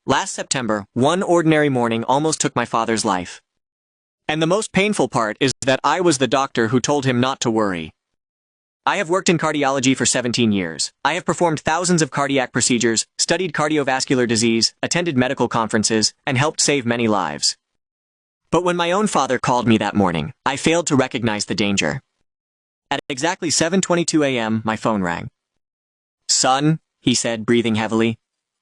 Last September, one ordinary morning almost took my father's life. And the most painful part is that I was the doctor who told him not to worry. I have worked in cardiology for 17 years. I have performed thousands of cardiac procedures, studied cardiovascular disease, attended medical conferences, and helped save many lives. But when my own father called me that morning, I failed to recognize the danger. At exactly 7:22 a.m., my phone rang. "Son," he said, breathing heavily,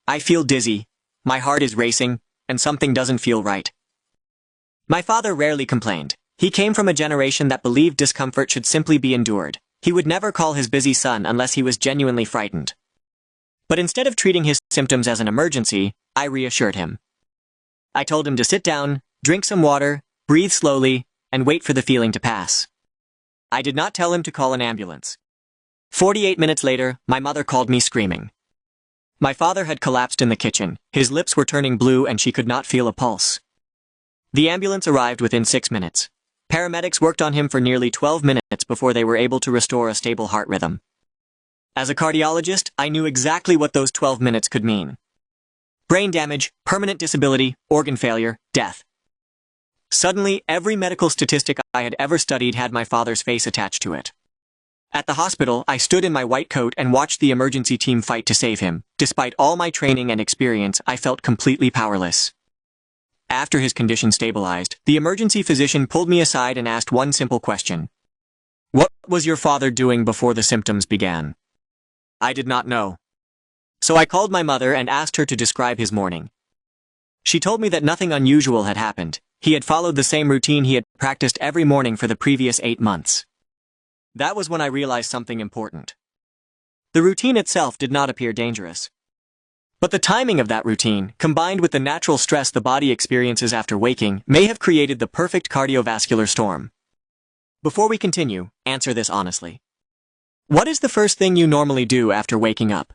"I feel dizzy, my heart is racing, and something doesn't feel right." My father rarely complained. He came from a generation that believed discomfort should simply be endured. He would never call his busy son unless he was genuinely frightened. But instead of treating his symptoms as an emergency, I reassured him. I told him to sit down, drink some water, breathe slowly, and wait for the feeling to pass. I did not tell him to call an ambulance. 48 minutes later, my mother called me screaming. My father had collapsed in the kitchen, his lips were turning blue and she could not feel a pulse. The ambulance arrived within 6 minutes. Paramedics worked on him for nearly 12 minutes before they were able to restore a stable heart rhythm. As a cardiologist, I knew exactly what those 12 minutes could mean. Brain damage, permanent disability, organ failure, death. Suddenly, every medical statistic I had ever studied had my father's face attached to it. At the hospital, I stood in my white coat and watched the emergency team fight to save him. Despite all my training and experience, I felt completely powerless. After his condition stabilized, the emergency physician pulled me aside and asked one simple question. "What was your father doing before the symptoms began?" I did not know. So I called my mother and asked her to describe his morning. She told me that nothing unusual had happened. He had followed the same routine he had practiced every morning for the previous 8 months. That was when I realized something important. The routine itself did not appear dangerous. But the timing of that routine, combined with the natural stress the body experiences after waking, may have created the perfect cardiovascular storm. Before we continue, answer this honestly. What is the first thing you normally do after waking up?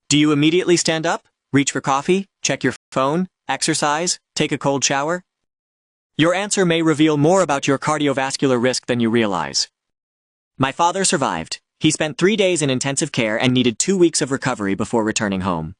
Do you immediately stand up, reach for coffee, check your phone, exercise, take a cold shower? Your answer may reveal more about your cardiovascular risk than you realize. My father survived. He spent 3 days in intensive care and needed 2 weeks of recovery before returning home.